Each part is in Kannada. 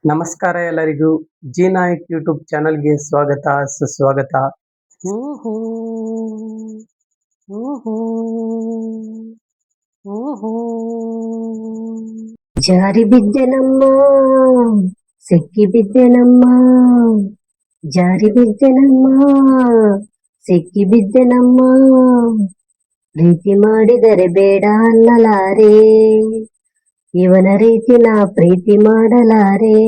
ನಮಸ್ಕಾರ ಎಲ್ಲರಿಗೂ. ಜಿ ನಾಯಕ್ ಯೂಟ್ಯೂಬ್ ಚಾನಲ್ಗೆ ಸ್ವಾಗತ ಸುಸ್ವಾಗತ. ಓಹೋ ಓಹೋ ಓಹೋ ಜಾರಿ ಬಿದ್ದೆನಮ್ಮ, ಸಿಕ್ಕಿ ಬಿದ್ದೆನಮ್ಮ, ಜಾರಿ ಬಿದ್ದೆನಮ್ಮ, ಸಿಕ್ಕಿ ಬಿದ್ದೆನಮ್ಮ. ಪ್ರೀತಿ ಮಾಡಿದರೆ ಬೇಡ ಅನ್ನಲಾರೆ, ಇವನ ರೀತಿ ನಾ ಪ್ರೀತಿ ಮಾಡಲಾರೆ.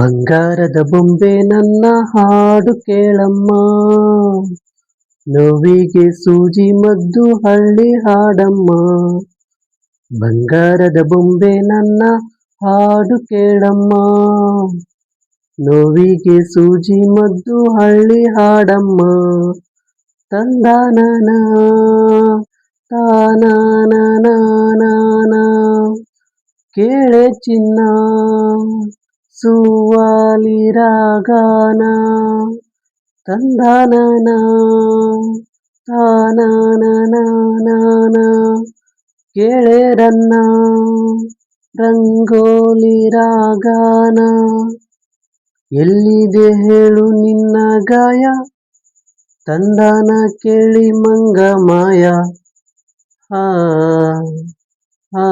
ಬಂಗಾರದ ಬೊಂಬೆ ನನ್ನ ಹಾಡು ಕೇಳಮ್ಮ, ನೋವಿಗೆ ಸೂಜಿ ಮದ್ದು ಹಳ್ಳಿ ಹಾಡಮ್ಮ. ಬಂಗಾರದ ಬೊಂಬೆ ನನ್ನ ಹಾಡು ಕೇಳಮ್ಮ, ನೋವಿಗೆ ಸೂಜಿ ಮದ್ದು ಹಳ್ಳಿ ಹಾಡಮ್ಮ. ತಂದಾನನ ತಾನಾನನ ಕೇಳೆ ಚಿನ್ನ ಸುವಾಲಿ ರಾಗಾನ. ತಂದಾನನ ತಾನಾನನ ಕೇಳೆ ರನ್ನ ರಂಗೋಲಿ ರಾಗಾನ. ಎಲ್ಲಿದೆ ಹೇಳು ನಿನ್ನ ಗಾಯ, ತಂದಾನ ಕೇಳಿ ಮಂಗ ಮಾಯ. ಹಾ ಹಾ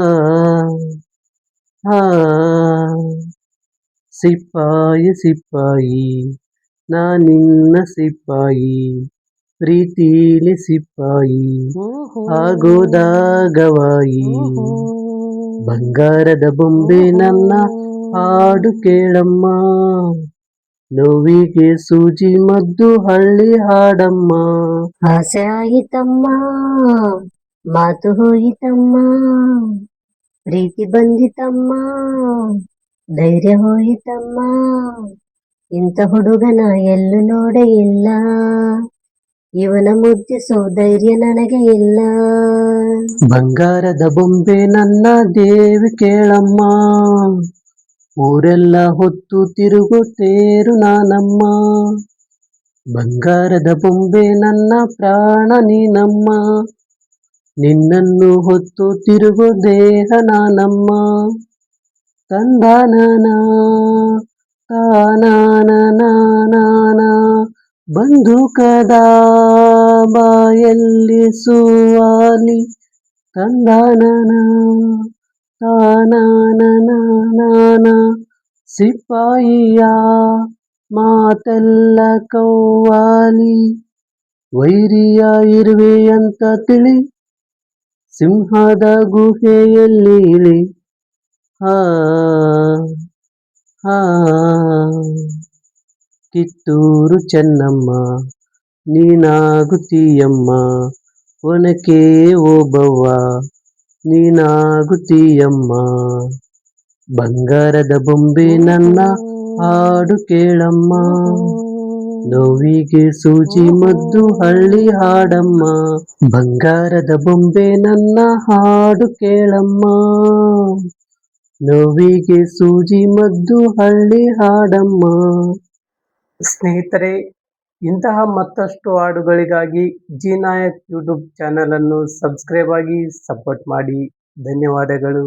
ಹಾ ಸಿಪಾಯಿ ಸಿಪಾಯಿ ನಾ ನಿನ್ನ ಸಿಪಾಯಿ, ಪ್ರೀತಿಲಿ ಸಿಪಾಯಿ ಆಗೋದಾಗವಾಯಿ. ಬಂಗಾರದ ಬೊಂಬೆ ನನ್ನ ಹಾಡು ಕೇಳಮ್ಮ, ನೋವಿಗೆ ಸೂಜಿ ಮದ್ದು ಹಳ್ಳಿ ಹಾಡಮ್ಮ. ಆಸೆ ಆಯಿತಮ್ಮ, ಮಾತು ಹೋಯಿತಮ್ಮ, ಪ್ರೀತಿ ಬಂದಿತಮ್ಮ, ಧೈರ್ಯ ಹೋಯಿತಮ್ಮ. ಇಂಥ ಹುಡುಗನ ಎಲ್ಲೂ ನೋಡೇ ಇಲ್ಲ, ಇವನ ಮುದ್ದಿಸೋ ಧೈರ್ಯ ನನಗೆ ಇಲ್ಲ. ಬಂಗಾರದ ಬೊಂಬೆ ನನ್ನ ದೇವಿ ಕೇಳಮ್ಮ, ಊರೆಲ್ಲ ಹೊತ್ತು ತಿರುಗುತ್ತೇರು ನಾನಮ್ಮ. ಬಂಗಾರದ ಬೊಂಬೆ ನನ್ನ ಪ್ರಾಣ ನೀನಮ್ಮ, ನಿನ್ನನ್ನು ಹೊತ್ತು ತಿರುಗೋ ದೇಹ ನಾನಮ್ಮ. ತಂದಾನನ ತಾನಾನನ ಬಂದೂಕದ ಬಾಯಲ್ಲಿ ಸುವಾಲಿ. ತಂದಾನನ ತಾನಾನನ ಸಿಪಾಯಿಯ ಮಾತೆಲ್ಲ ಕವ್ವಾಲಿ. ವೈರಿಯ ಇರುವೆ ಅಂತ ತಿಳಿ, ಸಿಂಹದ ಗುಹೆಯಲ್ಲಿ ಇಳಿ. ಹಾ ಹಾ ಕಿತ್ತೂರು ಚೆನ್ನಮ್ಮ ನೀನಾಗುತ್ತೀಯಮ್ಮ, ಒನಕೆ ಓಬವ್ವ ನೀನಾಗುತ್ತೀಯಮ್ಮ. ಬಂಗಾರದ ಬೊಂಬೆ ನನ್ನ ಹಾಡು ಕೇಳಮ್ಮ, ನೋವಿಗೆ ಸೂಜಿ ಮದ್ದು ಹಳ್ಳಿ ಹಾಡಮ್ಮ. ಬಂಗಾರದ ಬೊಂಬೆ ನನ್ನ ಹಾಡು ಕೇಳಮ್ಮ, ನೋವಿಗೆ ಸೂಜಿ ಮದ್ದು ಹಳ್ಳಿ ಹಾಡಮ್ಮ. ಸ್ನೇಹಿತರೆ, ಇಂತಹ ಮತ್ತಷ್ಟು ಹಾಡುಗಳಿಗಾಗಿ ಜಿ ನಾಯಕ್ ಯೂಟ್ಯೂಬ್ ಚಾನಲ್ ಅನ್ನು ಸಬ್ಸ್ಕ್ರೈಬ್ ಆಗಿ ಸಪೋರ್ಟ್ ಮಾಡಿ. ಧನ್ಯವಾದಗಳು.